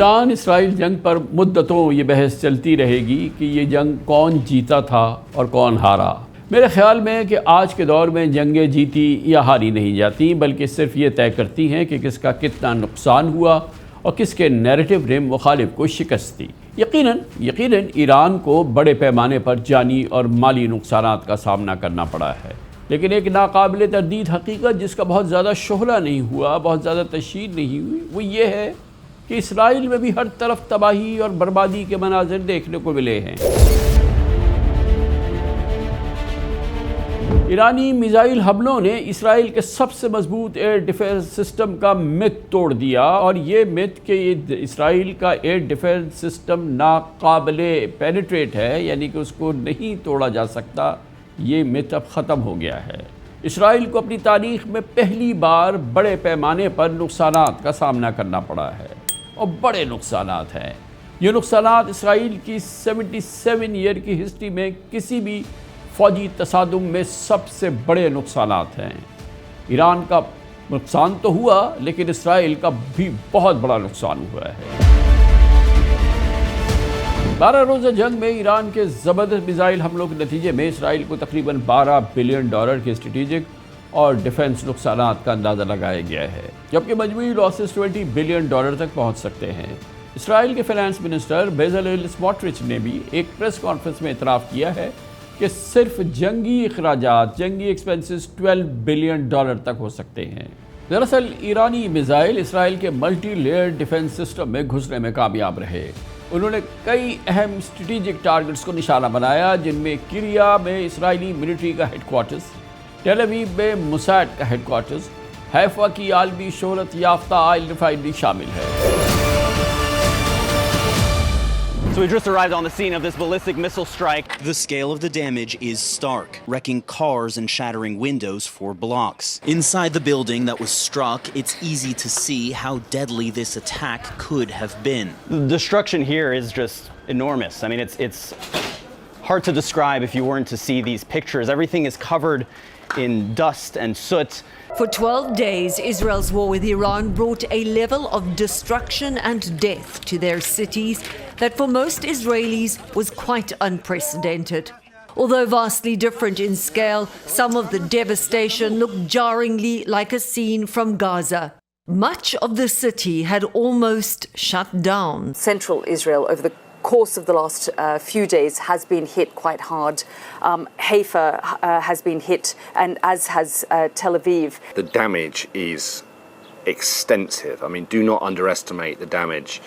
ایران اسرائیل جنگ پر مدتوں یہ بحث چلتی رہے گی کہ یہ جنگ کون جیتا تھا اور کون ہارا۔ میرے خیال میں کہ آج کے دور میں جنگیں جیتی یا ہاری نہیں جاتی، بلکہ صرف یہ طے کرتی ہیں کہ کس کا کتنا نقصان ہوا اور کس کے نیریٹو نے مخالف کو شکست دی۔ یقیناً ایران کو بڑے پیمانے پر جانی اور مالی نقصانات کا سامنا کرنا پڑا ہے، لیکن ایک ناقابل تردید حقیقت جس کا بہت زیادہ شہرہ نہیں ہوا، بہت زیادہ تشہیر نہیں ہوئی، وہ یہ ہے کہ اسرائیل میں بھی ہر طرف تباہی اور بربادی کے مناظر دیکھنے کو ملے ہیں۔ ایرانی میزائل حملوں نے اسرائیل کے سب سے مضبوط ایئر ڈیفنس سسٹم کا مت توڑ دیا، اور یہ مت کہ اسرائیل کا ایئر ڈیفنس سسٹم ناقابل پینیٹریٹ ہے، یعنی کہ اس کو نہیں توڑا جا سکتا، یہ مت اب ختم ہو گیا ہے۔ اسرائیل کو اپنی تاریخ میں پہلی بار بڑے پیمانے پر نقصانات کا سامنا کرنا پڑا ہے، اور بڑے نقصانات ہیں۔ یہ نقصانات اسرائیل کی 77 ایئر کی ہسٹری میں کسی بھی فوجی تصادم میں سب سے بڑے نقصانات ہیں۔ ایران کا نقصان تو ہوا، لیکن اسرائیل کا بھی بہت بڑا نقصان ہوا ہے۔ 12 روزہ جنگ میں ایران کے زبردست میزائل حملوں کے نتیجے میں اسرائیل کو تقریباً $12 بلین کے اسٹریٹجک اور ڈیفنس نقصانات کا اندازہ لگایا گیا ہے، جبکہ مجموعی لاسز $20 بلین تک پہنچ سکتے ہیں۔ اسرائیل کے فائنانس منسٹر بیزلیل اسموٹرچ نے بھی ایک پریس کانفرنس میں اعتراف کیا ہے کہ صرف جنگی اخراجات، جنگی ایکسپنسز $12 بلین تک ہو سکتے ہیں۔ دراصل ایرانی میزائل اسرائیل کے ملٹی لیئر ڈیفنس سسٹم میں گھسنے میں کامیاب رہے۔ انہوں نے کئی اہم اسٹریٹجک ٹارگٹس کو نشانہ بنایا، جن میں کریا میں اسرائیلی ملٹری کا ہیڈ کوارٹرز، ٹیل اویو میں موساد کا ہیڈ کوارٹرز، حیفا کی عالمی شہرت یافتہ آئل ریفائنری شامل ہے۔ So we just arrived on the scene of this ballistic missile strike. The scale of the damage is stark, wrecking cars and shattering windows for blocks. Inside the building that was struck, it's easy to see how deadly this attack could have been. The destruction here is just enormous. I mean, it's hard to describe if you weren't to see these pictures. Everything is covered in dust and soot. For 12 days, Israel's war with Iran brought a level of destruction and death to their cities that for most Israelis was quite unprecedented. Although vastly different in scale, some of the devastation looked jarringly like a scene from Gaza. Much of the city had almost shut down. Central Israel over the course of the last few days has been hit quite hard. Haifa has been hit, and as has Tel Aviv. The damage is extensive. I mean, do not underestimate the damage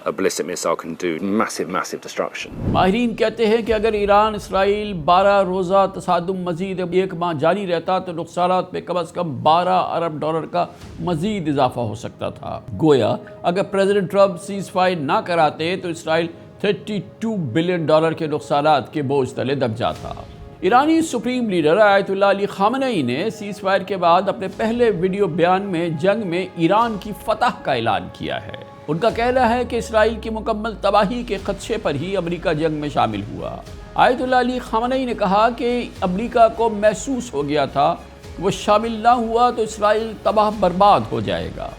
a ballistic missile can do. Massive destruction. ماہرین کہتے ہیں کہ اگر ایران اسرائیل 12 روزہ تصادم مزید ایک ماہ جاری رہتا تو نقصانات میں کم از کم $12 ارب کا مزید اضافہ ہو سکتا تھا۔ گویا اگر پریزیڈنٹ ٹرمپ سیز فائر نہ کراتے تو اسرائیل $32 بلین کے نقصانات کے بوجھ تلے دب جاتا۔ ایرانی سپریم لیڈر آیت اللہ علی خامنئی نے سیز فائر کے بعد اپنے پہلے ویڈیو بیان میں جنگ میں ایران کی فتح کا اعلان کیا ہے۔ ان کا کہنا ہے کہ اسرائیل کی مکمل تباہی کے خدشے پر ہی امریکہ جنگ میں شامل ہوا۔ آیت اللہ علی خامنئی نے کہا کہ امریکہ کو محسوس ہو گیا تھا وہ شامل نہ ہوا تو اسرائیل تباہ برباد ہو جائے گا۔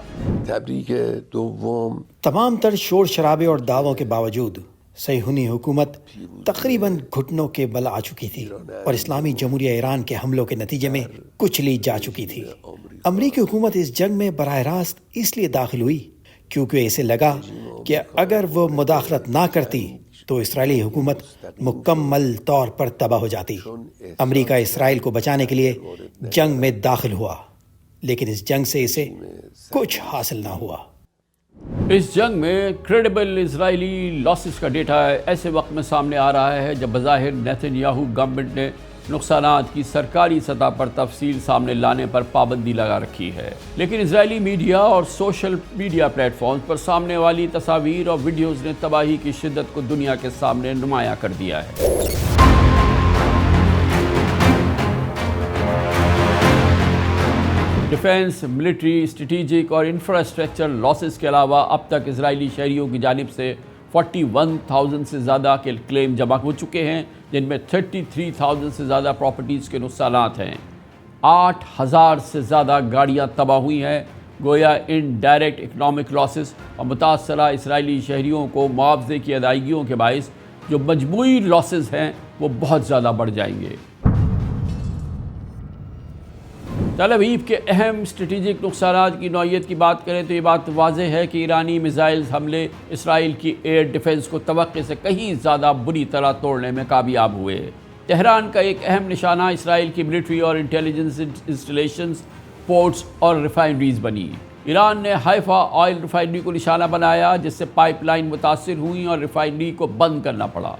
تمام تر شور شرابے اور دعووں کے باوجود صہیونی حکومت تقریباً گھٹنوں کے بل آ چکی تھی اور اسلامی جمہوریہ ایران کے حملوں کے نتیجے میں کچلی جا چکی تھی۔ امریکی حکومت اس جنگ میں براہ راست اس لیے داخل ہوئی کیونکہ اسے لگا کہ اگر وہ مداخلت نہ کرتی تو اسرائیلی حکومت مکمل طور پر تباہ ہو جاتی۔ امریکہ اسرائیل کو بچانے کے لیے جنگ میں داخل ہوا، لیکن اس جنگ سے اسے کچھ حاصل نہ ہوا۔ اس جنگ میں کریڈیبل اسرائیلی لاسز کا ڈیٹا ایسے وقت میں سامنے آ رہا ہے جب بظاہر نیتن یاہو گورنمنٹ نے نقصانات کی سرکاری سطح پر تفصیل سامنے لانے پر پابندی لگا رکھی ہے، لیکن اسرائیلی میڈیا اور سوشل میڈیا پلیٹ فارمز پر سامنے والی تصاویر اور ویڈیوز نے تباہی کی شدت کو دنیا کے سامنے نمایاں کر دیا ہے۔ ڈیفنس، ملٹری، اسٹریٹجک اور انفراسٹرکچر لاسز کے علاوہ اب تک اسرائیلی شہریوں کی جانب سے 41,000 سے زیادہ کے کلیم جمع ہو چکے ہیں، جن میں 33,000 سے زیادہ پراپرٹیز کے نقصانات ہیں۔ 8,000 سے زیادہ گاڑیاں تباہ ہوئی ہیں گویا انڈائریکٹ اکنامک لاسز اور متاثرہ اسرائیلی شہریوں کو معاوضے کی ادائیگیوں کے باعث جو مجموعی لاسز ہیں وہ بہت زیادہ بڑھ جائیں گے۔ تل ابیب کے اہم اسٹریٹجک نقصانات کی نوعیت کی بات کریں تو یہ بات واضح ہے کہ ایرانی میزائلز حملے اسرائیل کی ایئر ڈیفنس کو توقع سے کہیں زیادہ بری طرح توڑنے میں کامیاب ہوئے۔ تہران کا ایک اہم نشانہ اسرائیل کی ملٹری اور انٹیلیجنس انسٹالیشنز، پورٹس اور ریفائنریز بنی۔ ایران نے حیفا آئل ریفائنری کو نشانہ بنایا جس سے پائپ لائن متاثر ہوئیں اور ریفائنری کو بند کرنا پڑا۔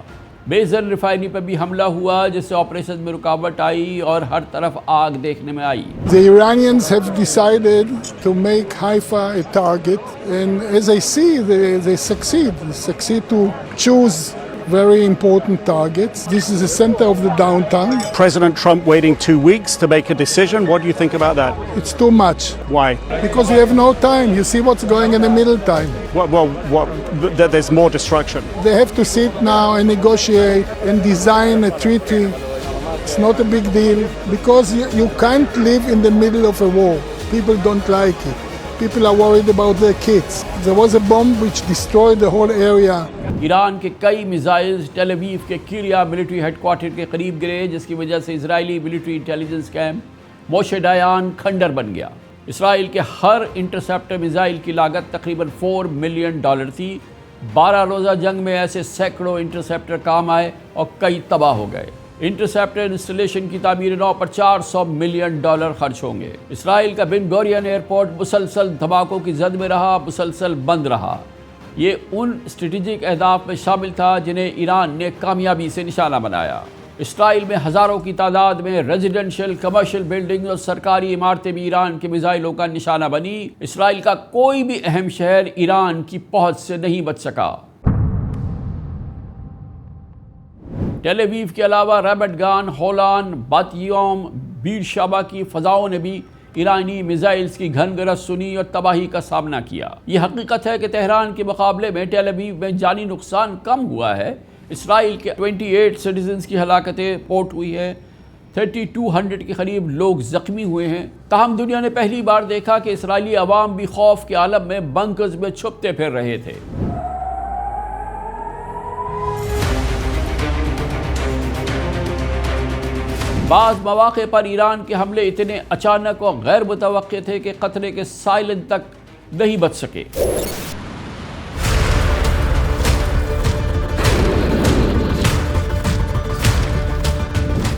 بیزل ریفائنری پر بھی حملہ ہوا جس سے آپریشن میں رکاوٹ آئی اور ہر طرف آگ دیکھنے میں آئی۔ The Iranians have decided to make Haifa a target, and as I see, they succeed. They succeed to choose very important targets. This is the center of the downtown. President Trump waiting 2 weeks to make a decision. What do you think about that? It's too much. Why? Because we have no time. You see what's going in the middle time. There's more destruction. They have to sit now and negotiate and design a treaty. It's not a big deal because you can't live in the middle of a war. People don't like it. People are worried about their kids. There was a bomb which destroyed the whole area. Iran کے کئی missiles tell Aviv کے کیریا military head quarter کے قریب گرے جس کی وجہ سے اسرائیلی military intelligence camp Moshe ڈایان کھنڈر بن گیا۔ اسرائیل کے ہر انٹرسیپٹر میزائل کی لاگت تقریباً $4 ملین تھی۔ 12 روزہ جنگ میں ایسے سینکڑوں انٹرسیپٹر کام آئے اور کئی تباہ ہو گئے۔ انٹرسیپٹر انسٹالیشن کی تعمیر نو پر $400 ملین خرچ ہوں گے۔ اسرائیل کا بن گورین ایئرپورٹ مسلسل دھماکوں کی زد میں رہا، مسلسل بند رہا۔ یہ ان اسٹریٹجک اہداف میں شامل تھا جنہیں ایران نے کامیابی سے نشانہ بنایا۔ اسرائیل میں ہزاروں کی تعداد میں ریزیڈنشل، کمرشل بلڈنگ اور سرکاری عمارتیں بھی ایران کے میزائلوں کا نشانہ بنی۔ اسرائیل کا کوئی بھی اہم شہر ایران کی پہنچ سے نہیں بچ سکا۔ ٹیل ابیب کے علاوہ ریبٹ گان، ہولان، بات یوم، بیر شابہ کی فضاؤں نے بھی ایرانی میزائلز کی گھن گرج سنی اور تباہی کا سامنا کیا۔ یہ حقیقت ہے کہ تہران کے مقابلے میں ٹیل ابیب میں جانی نقصان کم ہوا ہے۔ اسرائیل کے 28 سٹیزنز کی ہلاکتیں رپورٹ ہوئی ہے، 3200 کے قریب لوگ زخمی ہوئے ہیں۔ تاہم دنیا نے پہلی بار دیکھا کہ اسرائیلی عوام بھی خوف کے عالم میں بنکرز میں چھپتے پھر رہے تھے۔ بعض مواقع پر ایران کے حملے اتنے اچانک اور غیر متوقع تھے کہ خطرے کے سائلن تک نہیں بچ سکے۔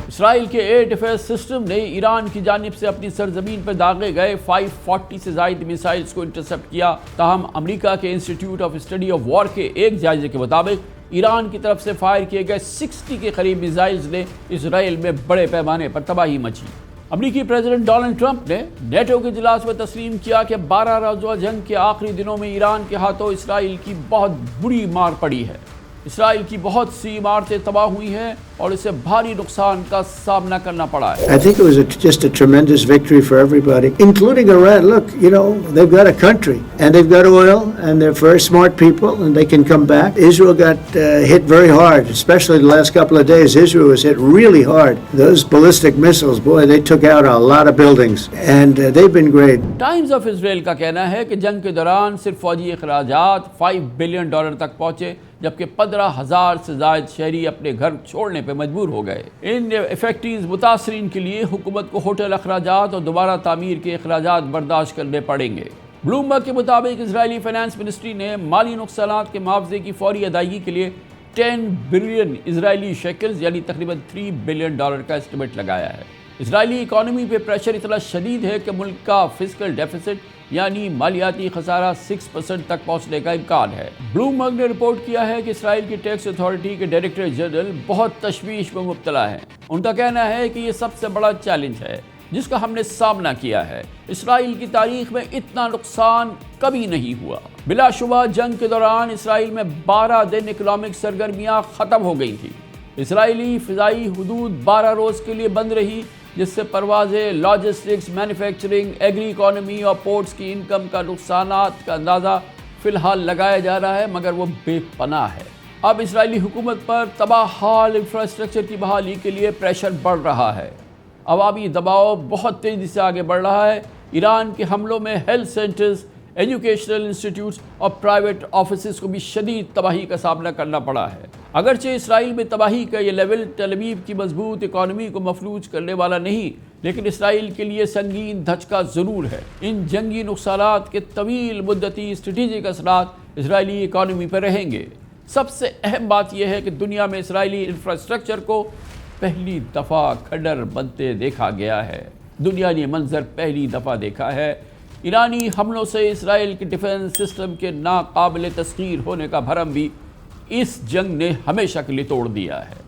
اسرائیل کے ایئر ڈیفنس سسٹم نے ایران کی جانب سے اپنی سرزمین پر داغے گئے 540 سے زائد میزائلز کو انٹرسپٹ کیا۔ تاہم امریکہ کے institute of study of war کے ایک جائزے کے مطابق ایران کی طرف سے فائر کیے گئے 60 کے قریب میزائلز نے اسرائیل میں بڑے پیمانے پر تباہی مچی۔ امریکی پریزیڈنٹ ڈونلڈ ٹرمپ نے نیٹو کے اجلاس میں تسلیم کیا کہ 12 روزہ جنگ کے آخری دنوں میں ایران کے ہاتھوں اسرائیل کی بہت بری مار پڑی ہے۔ اسرائیل کی بہت سی عمارتیں تباہ ہوئی ہیں اور اسے بھاری نقصان کا سامنا کرنا پڑا ہے۔ I think it was just a tremendous victory for everybody, including Iran. Look, you know, they've got a country and they've got oil and they're very smart people and they can come back. Israel got hit very hard, especially the last couple of days. Israel was hit really hard. Those ballistic missiles, boy, they took out a lot of buildings and they've been great. Times of Israel کا کہنا ہے کہ جنگ کے دوران صرف فوجی اخراجات $5 بلین تک پہنچے، جبکہ 15,000 سے زائد شہری اپنے گھر چھوڑنے پہ مجبور ہو گئے۔ ان افیکٹیز متاثرین کے لیے حکومت کو ہوٹل اخراجات اور دوبارہ تعمیر کے اخراجات برداشت کرنے پڑیں گے۔ بلومبرگ کے مطابق اسرائیلی فائنانس منسٹری نے مالی نقصانات کے معاوضے کی فوری ادائیگی کے لیے 10 بلین اسرائیلی شیکلز یعنی تقریباً $3 بلین کا اسٹیمیٹ لگایا ہے۔ اسرائیلی اکانومی پہ پریشر اتنا شدید ہے کہ ملک کا فسکل ڈیفیسٹ یعنی مالیاتی خسارہ 6% تک پہنچنے کا امکان ہے۔ بلومبرگ نے رپورٹ کیا ہے کہ اسرائیل کی ٹیکس اتھارٹی کے ڈائریکٹر جنرل بہت تشویش میں مبتلا ہیں۔ ان کا کہنا ہے کہ یہ سب سے بڑا چیلنج ہے جس کا ہم نے سامنا کیا ہے۔ اسرائیل کی تاریخ میں اتنا نقصان کبھی نہیں ہوا۔ بلا شبہ جنگ کے دوران اسرائیل میں 12 دن اکنامک سرگرمیاں ختم ہو گئی تھیں۔ اسرائیلی فضائی حدود 12 روز کے لیے بند رہی، جس سے پروازیں، لاجسٹکس، مینوفیکچرنگ، ایگری اکانومی اور پورٹس کی انکم کا نقصانات کا اندازہ فی الحال لگایا جا رہا ہے، مگر وہ بے پناہ ہے۔ اب اسرائیلی حکومت پر تباہ حال انفراسٹرکچر کی بحالی کے لیے پریشر بڑھ رہا ہے۔ عوامی دباؤ بہت تیزی سے آگے بڑھ رہا ہے۔ ایران کے حملوں میں ہیلتھ سینٹرز، ایجوکیشنل انسٹیٹیوٹس اور پرائیویٹ آفیسز کو بھی شدید تباہی کا سامنا کرنا پڑا ہے۔ اگرچہ اسرائیل میں تباہی کا یہ لیول تل ابیب کی مضبوط اکانومی کو مفلوج کرنے والا نہیں، لیکن اسرائیل کے لیے سنگین دھچکا ضرور ہے۔ ان جنگی نقصانات کے طویل مدتی اسٹریٹجک اثرات اسرائیلی اکانومی پر رہیں گے۔ سب سے اہم بات یہ ہے کہ دنیا میں اسرائیلی انفراسٹرکچر کو پہلی دفعہ کھنڈر بنتے دیکھا گیا ہے۔ دنیا نے یہ منظر پہلی دفعہ دیکھا ہے۔ ایرانی حملوں سے اسرائیل کے ڈیفنس سسٹم کے ناقابل تسخیر ہونے کا بھرم بھی اس جنگ نے ہمیشہ کے لیے توڑ دیا ہے۔